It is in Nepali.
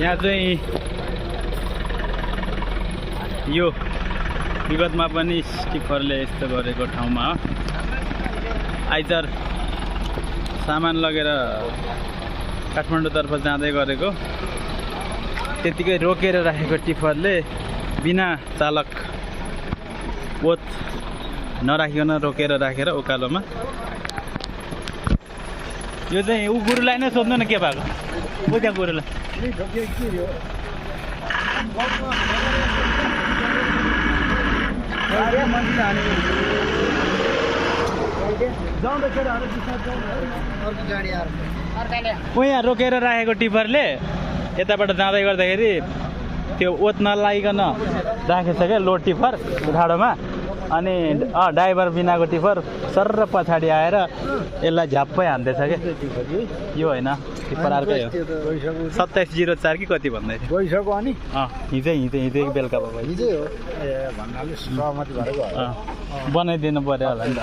यहाँ चाहिँ यो विगतमा पनि स्टिफरले यस्तो गरेको ठाउँमा हो। आइतबार सामान लगेर काठमाडौँतर्फ जाँदै गरेको त्यतिकै रोकेर राखेको टिफरले बिना चालक ओत नराखिकन रोकेर राखेर उकालोमा। यो चाहिँ ऊ गुरुलाई नै सोध्नु न के भएको ऊ त्यहाँ गुरुलाई। ऊ यहाँ रोकेर राखेको टिफरले यताबाट जाँदै गर्दाखेरि त्यो ओत नलागिकन राखेछ क्या लोड टिफर ढाडोमा। अनि ड्राइभर बिनाको टिफर सर्र पछाडि आएर यसलाई झ्याप्पै हान्दैछ क्या। यो होइन टिफर अर्कै हो। 2704 कि कति भन्दै थियो गइसक्यो। अनि हिजै बेलुका भयो। हिजै हो ए भन्नाले सहमति भएर बनाइदिनु पर्यो होला नि त।